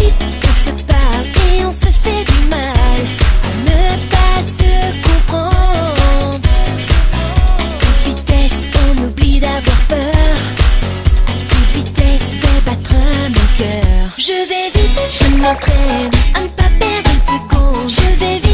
vite, on se parle et on se fait du mal à ne pas se comprendre. À toute vitesse, on oublie d'avoir peur. À toute vitesse, fais battre mon cœur. Je vais vite, je m'entraîne à ne pas perdre une seconde. Je vais vite.